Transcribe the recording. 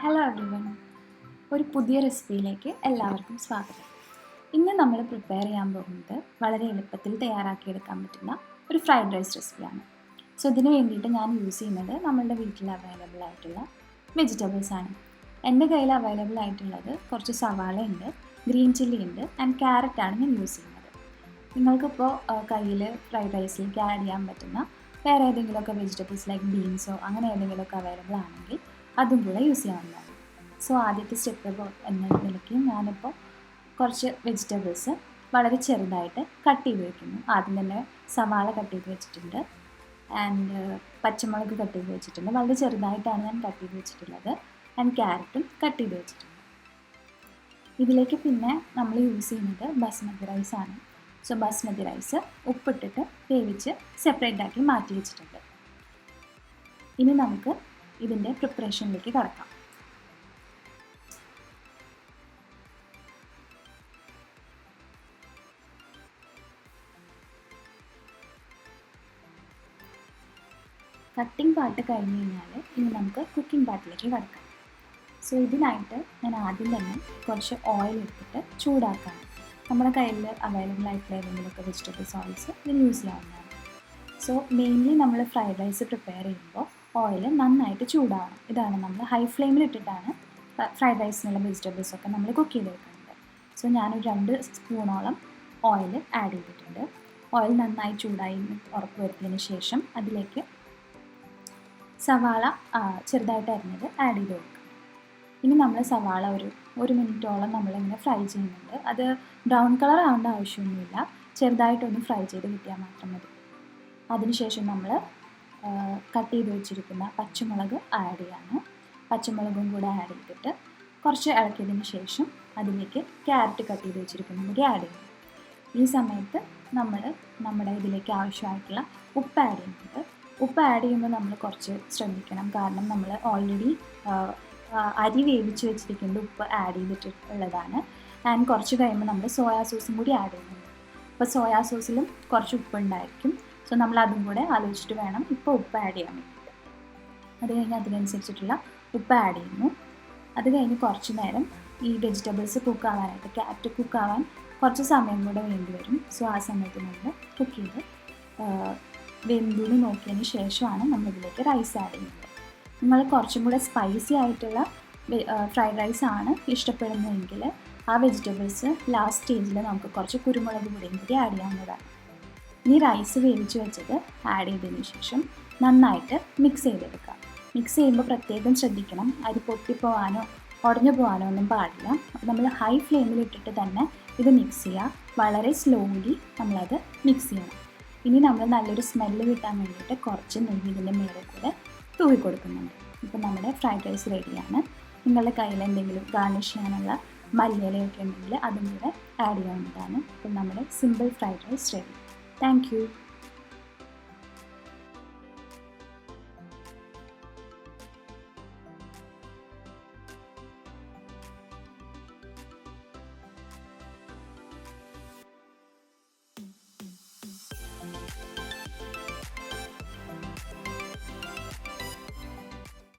Hello everyone, ഒരു പുതിയ റെസിപ്പിയിലേക്ക് എല്ലാവർക്കും സ്വാഗതം. ഇന്ന് നമ്മൾ പ്രിപ്പയർ ചെയ്യാൻ പോകുന്നത് വളരെ എളുപ്പത്തിൽ തയ്യാറാക്കിയെടുക്കാൻ പറ്റുന്ന ഒരു ഫ്രൈഡ് റൈസ് റെസിപ്പിയാണ്. സോ ഇതിന് വേണ്ടിയിട്ട് ഞാൻ യൂസ് ചെയ്യുന്നത് നമ്മളുടെ വീട്ടിൽ അവൈലബിൾ ആയിട്ടുള്ള വെജിറ്റബിൾസ് ആണ്. എൻ്റെ കയ്യിൽ അവൈലബിൾ ആയിട്ടുള്ളത് കുറച്ച് സവാള ഉണ്ട്, ഗ്രീൻ ചില്ലി ഉണ്ട് ആൻഡ് ക്യാരറ്റാണ് ഞാൻ യൂസ് ചെയ്യുന്നത്. നിങ്ങൾക്കിപ്പോൾ കയ്യിൽ ഫ്രൈഡ് റൈസിലേക്ക് ആഡ് ചെയ്യാൻ പറ്റുന്ന വേറെ ഏതെങ്കിലുമൊക്കെ വെജിറ്റബിൾസ് ലൈക്ക് ബീൻസോ അങ്ങനെ ഏതെങ്കിലുമൊക്കെ അവൈലബിൾ ആണെങ്കിൽ അതും കൂടെ യൂസ് ചെയ്യാവുന്നതാണ്. സോ ആദ്യത്തെ സ്റ്റെപ്പ് എന്ന നിലയ്ക്ക് ഞാനിപ്പോൾ കുറച്ച് വെജിറ്റബിൾസ് വളരെ ചെറുതായിട്ട് കട്ട് ചെയ്ത് വയ്ക്കുന്നു. ആദ്യം തന്നെ സവാള കട്ട് ചെയ്ത് വെച്ചിട്ടുണ്ട് ആൻഡ് പച്ചമുളക് കട്ട് ചെയ്ത് വെച്ചിട്ടുണ്ട്. വളരെ ചെറുതായിട്ടാണ് ഞാൻ കട്ട് ചെയ്ത് വെച്ചിട്ടുള്ളത്. ആൻഡ് ക്യാരറ്റും കട്ട് ചെയ്ത് വെച്ചിട്ടുണ്ട്. ഇതിലേക്ക് പിന്നെ നമ്മൾ യൂസ് ചെയ്യുന്നത് ബസ്മതി റൈസാണ്. സോ ബസ്മതി റൈസ് ഉപ്പിട്ടിട്ട് വേവിച്ച് സെപ്പറേറ്റ് ആക്കി മാറ്റി വെച്ചിട്ടുണ്ട്. ഇനി നമുക്ക് ഇതിൻ്റെ പ്രിപ്പറേഷനിലേക്ക് കടക്കാം. കട്ടിംഗ് പാർട്ട് കഴിഞ്ഞ് കഴിഞ്ഞാൽ ഇനി നമുക്ക് കുക്കിംഗ് പാർട്ടിലേക്ക് കടക്കാം. സോ ഇതിനായിട്ട് ഞാൻ ആദ്യം തന്നെ കുറച്ച് ഓയിൽ എടുത്തിട്ട് ചൂടാക്കാം. നമ്മുടെ കയ്യിൽ അവൈലബിൾ ആയിട്ടുള്ള ഏതെങ്കിലുമൊക്കെ വെജിറ്റബിൾസ് ഓയിൽസ് ഇതിൽ യൂസ് ചെയ്യാവുന്നതാണ്. സോ മെയിൻലി നമ്മൾ ഫ്രൈഡ് റൈസ് പ്രിപ്പയർ ചെയ്യുമ്പോൾ ഓയിൽ നന്നായിട്ട് ചൂടാവണം. ഇതാണ് നമ്മൾ ഹൈ ഫ്ലെയിമിൽ ഇട്ടിട്ടാണ് ഫ്രൈഡ് റൈസിനുള്ള വെജിറ്റബിൾസൊക്കെ നമ്മൾ കുക്ക് ചെയ്ത് വെക്കുന്നത്. സോ ഞാനൊരു 2 സ്പൂണോളം ഓയിൽ ആഡ് ചെയ്തിട്ടുണ്ട്. ഓയിൽ നന്നായി ചൂടായി ഉറപ്പ് വരുത്തിയതിന് ശേഷം അതിലേക്ക് സവാള ചെറുതായിട്ട് അരിഞ്ഞത് ആഡ് ചെയ്ത് കൊടുക്കുക. ഇനി നമ്മൾ സവാള ഒരു മിനിറ്റോളം നമ്മളിങ്ങനെ ഫ്രൈ ചെയ്യുന്നുണ്ട്. അത് ബ്രൗൺ കളർ ആവേണ്ട ആവശ്യമൊന്നുമില്ല, ചെറുതായിട്ടൊന്ന് ഫ്രൈ ചെയ്ത് കിട്ടിയാൽ മാത്രം മതി. അതിനുശേഷം നമ്മൾ കട്ട് ചെയ്ത് വെച്ചിരിക്കുന്ന പച്ചമുളക് ആഡ് ചെയ്യാണ്. പച്ചമുളകും കൂടെ ആഡ് ചെയ്തിട്ട് കുറച്ച് ഇളക്കിയതിന് ശേഷം അതിലേക്ക് ക്യാരറ്റ് കട്ട് ചെയ്ത് വെച്ചിരിക്കുന്നത് കൂടി ആഡ് ചെയ്യും. ഈ സമയത്ത് നമ്മൾ നമ്മുടെ ഇതിലേക്ക് ആവശ്യമായിട്ടുള്ള ഉപ്പ് ആഡ് ചെയ്യുന്നുണ്ട്. ഉപ്പ് ആഡ് ചെയ്യുമ്പോൾ നമ്മൾ കുറച്ച് ശ്രദ്ധിക്കണം, കാരണം നമ്മൾ ഓൾറെഡി അരി വേവിച്ച് വെച്ചിരിക്കുന്നത് ഉപ്പ് ആഡ് ചെയ്തിട്ടുള്ളതാണ്. ആൻഡ് കുറച്ച് കഴിയുമ്പോൾ നമ്മൾ സോയാ സോസും കൂടി ആഡ് ചെയ്യുന്നുണ്ട്. അപ്പോൾ സോയാ സോസിലും കുറച്ച് ഉപ്പ് ഉണ്ടായിരിക്കും. സോ നമ്മൾ അതും കൂടെ ആലോചിച്ചിട്ട് വേണം ഇപ്പോൾ ഉപ്പ് ആഡ് ചെയ്യാൻ വേണ്ടിയിട്ട്. അത് കഴിഞ്ഞ് അതിനനുസരിച്ചിട്ടുള്ള ഉപ്പ് ആഡ് ചെയ്യുന്നു. അത് കഴിഞ്ഞ് കുറച്ച് നേരം ഈ വെജിറ്റബിൾസ് കുക്കാവാനായിട്ട്, ക്യാരറ്റ് കുക്കാവാൻ കുറച്ച് സമയം കൂടെ വേണ്ടി വരും. സോ ആ സമയത്ത് നമ്മൾ കുക്ക് ചെയ്ത് വെന്തുന്ന് നോക്കിയതിന് ശേഷമാണ് നമ്മളിതിലേക്ക് റൈസ് ആഡ് ചെയ്യുന്നത്. നിങ്ങൾ കുറച്ചും കൂടെ സ്പൈസി ആയിട്ടുള്ള ഫ്രൈഡ് റൈസ് ആണ് ഇഷ്ടപ്പെടുന്നതെങ്കിൽ ആ വെജിറ്റബിൾസ് ലാസ്റ്റ് സ്റ്റേജിൽ നമുക്ക് കുറച്ച് കുരുമുളക് പൊടിയും കൂടി ആഡ് ചെയ്യാവുന്നതാണ്. ഇനി റൈസ് വേവിച്ച് വെച്ചത് ആഡ് ചെയ്തതിന് ശേഷം നന്നായിട്ട് മിക്സ് ചെയ്തെടുക്കുക. മിക്സ് ചെയ്യുമ്പോൾ പ്രത്യേകം ശ്രദ്ധിക്കണം, അരി പൊട്ടിപ്പോവാനോ ഉടഞ്ഞു പോകാനോ ഒന്നും പാടില്ല. നമ്മൾ ഹൈ ഫ്ലെയിമിൽ ഇട്ടിട്ട് തന്നെ ഇത് മിക്സ് ചെയ്യുക. വളരെ സ്ലോലി നമ്മളത് മിക്സ് ചെയ്യണം. ഇനി നമ്മൾ നല്ലൊരു സ്മെല്ല് കിട്ടാൻ വേണ്ടിയിട്ട് കുറച്ച് നെയ്യ് ഇതിൻ്റെ മേലെ കൂടെ തൂവി കൊടുക്കുന്നുണ്ട്. ഇപ്പോൾ നമ്മുടെ ഫ്രൈഡ് റൈസ് റെഡിയാണ്. നിങ്ങളുടെ കയ്യിൽ എന്തെങ്കിലും ഗാർണിഷ് ചെയ്യാനുള്ള മല്ലിയിലയൊക്കെ ഉണ്ടെങ്കിൽ അതും കൂടെ ആഡ് ചെയ്യാവുന്നതാണ്. അപ്പോൾ നമ്മുടെ simple fried rice ready. Thank U.